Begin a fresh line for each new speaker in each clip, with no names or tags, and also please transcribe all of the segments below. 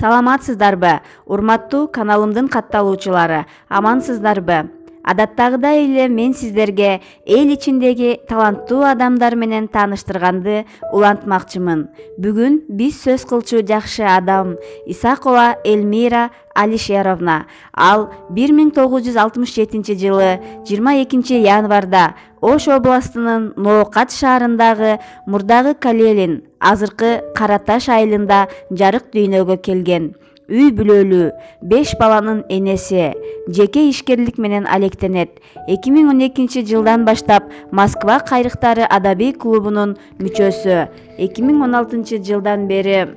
Саламатсыздарбы, урматтуу каналымдын катталуучулары, амансыздарбы? Адаттагыдай эле мен сиздерге эл ичиндеги таланттуу адамдар менен тааныштырганды улантмакчымын. Бүгүн биз сөз кылчу жакшы адам Исакова Эльмира Алишеровна. Ал 1967 жылы 22 январда Ош областынын Ноокат шаарындагы мурдагы Калелин, азыркы Караташ айылында жарык дүйнөгө келген. Үй бүлөлүү, 5 баланын энеси, жеке ишкерлик менен алектенет. 2012 жылдан баштап Москва кайрыктары адабий клубунун мүчөсү. 2016 жылдан бери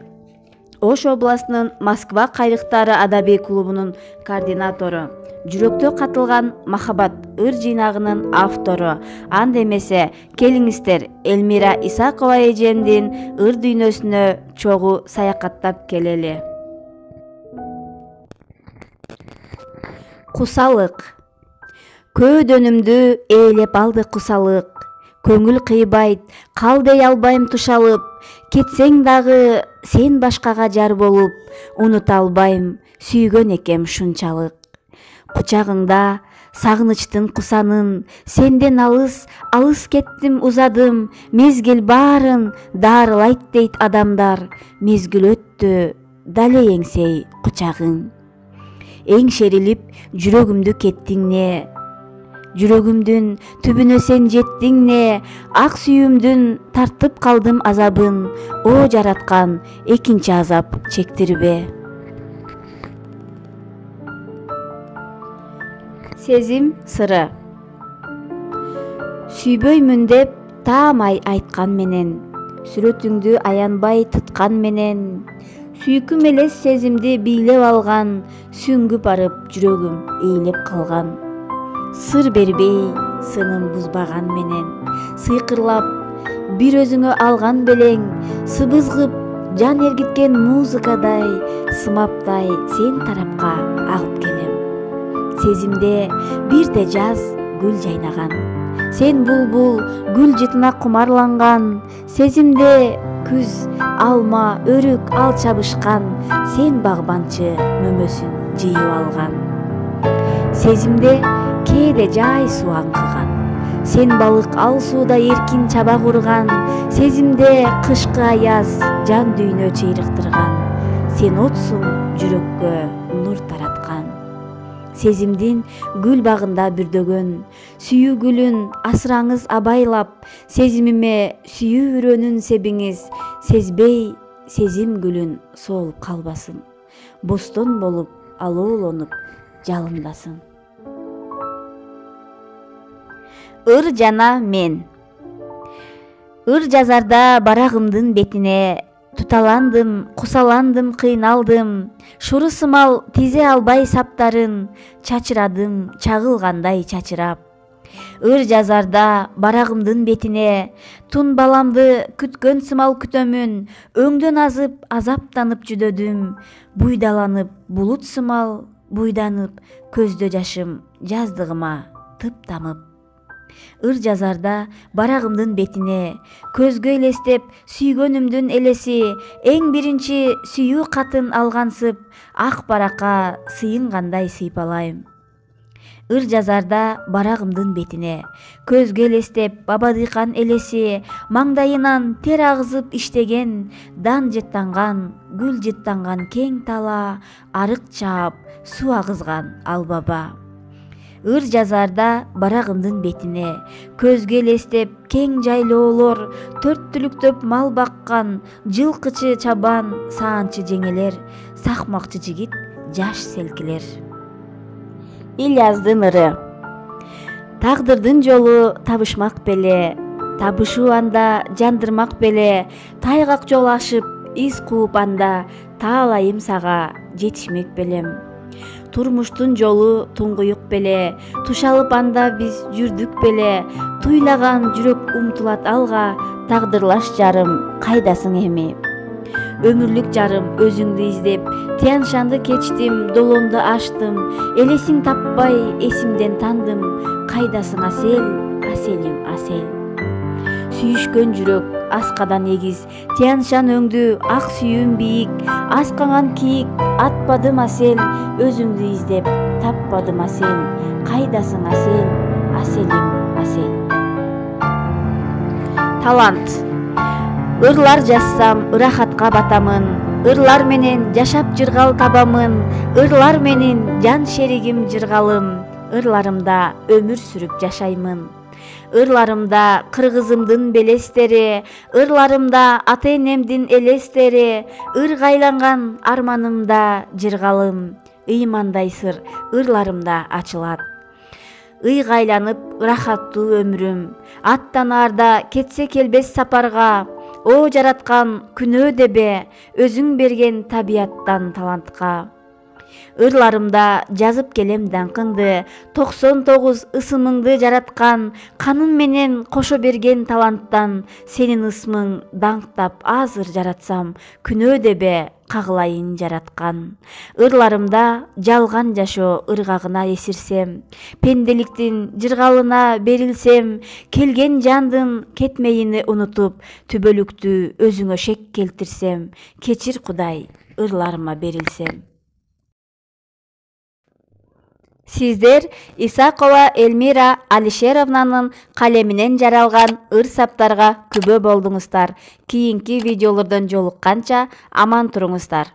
Ош областынын Москва кайрыктары адабий клубунун координатору. Жүрөктө катылган махабат ыр жыйнагынын автору. Анда эмесе келиңиздер Эльмира Исакова эжемдин ыр дүйнөсүнө чогуу саякаттап келели. Кусалык. Көөдөнүмдү ээлеп алды кусалык. Көңүл кыйбайт, кал дей албайм тушалып. Кетсең дагы сен башкага жар болуп, унута албайм, сүйгөн экем шунчалык. Кучагыңда сагынычтын кусанын, сенден алыс, алыс кеттим узадым. Мезгил баарын дарылайт дейт адамдар. Мезгил өттү, дале эңсей кучагың. Эңшерилип жүрөгүмдү кеттиң не? Жүрөгүмдүн түбүнө сен жеттиң не? Ак сүйүмдүн тартып калдым азабын. О жараткан, экинчи азап чектирбе. Сезим сыры. Сүйбөймүн деп таамай айткан менен, сүрөтүңдү аянбай туткан менен, сүйкүм элес сезимди бийлеп алган, сүңгүп барып жүрөгүм эйлеп калган. Сыр бербей, сынын бузбаган менен, сыйкырлап бир өзүңө алган белең, сыбызгып жан эргиткен музыкадай, сымаптай сен тарапка агып келем. Сезимде бирде жаз гүл жайнаган, сен булбул гүл жытына кумарланган. Сезимде күз, алма, өрүк ал чабышкан, сен багбанчы мөмөсүн жыйып алган. Сезимде кээде жай суу аңкыган, сен балык ал сууда эркин чаба курган. Сезимде кышкы аяз жан дүйнө чыйрыктырган, сен отсуң жүрөккө нур тараткан. Сезимдин гүл багында бүрдөгөн, сүйүү гүлүн асыраңыз абайлап, сезимиме сүйүү үрөнүн себиңиз, сезбей сезим гүлүн соолуп калбасын. Бостон болуп, алоолонуп, жалындасын. Ыр жана мен. Ыр жазарда барагымдын бетине, туталандым, кусаландым, кыйналдым. Шуру сымал тизе албай саптарын, чачырадым, чагылгандай чачырап. Ыр жазарда барагымдын бетине, тун баламды күткөн сымал күтөмүн. Өңдөн азып, азаптанып жүдөдүм. Буйдаланып, булут сымал буйданып, көздө жашым жаздыгыма тып тамып. Ыр жазарда барагымдын бетине, көзгө элестеп сүйгөнүмдүн элеси, эң биринчи сүйүү катын алгансып, ак баракка сыйынгандай сыйпалайм. Ыр жазарда барагымдын бетине, көзгө элестеп бабадыйкан элеси, маңдайынан тер агызып иштеген, дан жыттанган, гүл жыттанган кең тала, арык чаап, суу агызган ал баба. Ыр жазарда барагымдын бетине, көзгө элестеп кең жайлоолор, төрт түлүктөп мал баккан, жылкычы чабан, саанчы жеңелер, сакмакчы жигит, жаш селкилер. Ильяздын ыры. Тагдырдын жолу табышмак беле, табышуу анда жандырмак беле, тайгак жол ашып, из кууп анда, таалайым сага жетишмек белем. Турмуштун жолу туңгуюк беле, тушалып анда биз жүрдүк беле, туйлаган жүрөк умтулат алга, тагдырлаш жарым, кайдасың эми? Өмүрлүк жарым өзүңдү издеп, Тянь-Шанды кечтим, долонду аштым, элесиң таппай эсимден тандым, кайдасың асел, аселим асел. Сүйүшкөн жүрөк аскадан эгиз, Тянь-Шан өңдү ак сүйүүм бийик, аскаңан кийик, атпадым асел, өзүңдү издеп таппадым асел. Кайдасың асел, аселим асел. Талант. Ырлар жазсам ырахатка батамын, ырлар менен жашап жыргал табамын, ырлар менен жан шеригим жыргалым, ырларымда өмүр сүрүп жашаймын. Ырларымда кыргызымдын белестери, ырларымда ата-энемдин элестери, ыргайланган арманымда жыргалым, ыймандай сыр ырларымда ачылат. Ыйгайланып ырахаттуу өмүрүм, аттанаарда кетсе келбес сапарга, о жараткан күнөө дебе, өзүң берген табияттан талантка. Ырларымда жазып келем даңкыңды, 99 ысымыңды жараткан, каным менен кошо берген таланттан, сенин ысмың даңктап азыр жаратсам, күнөө дебе кагылайын жараткан. Ырларымда жалган жашоо ыргагына эсирсем, пенделиктин жыргалына берилсем, келген жандын кетмейини унутуп, түбөлүктү өзүңө шек келтирсем, кечир Кудай, ырларыма берилсем. Сиздер Исакова Эльмира Алишеровнанын калеминен жаралган ыр-саптарга күбө болдуңуздар. Кийинки видеолордон жолукканча аман туруңуздар.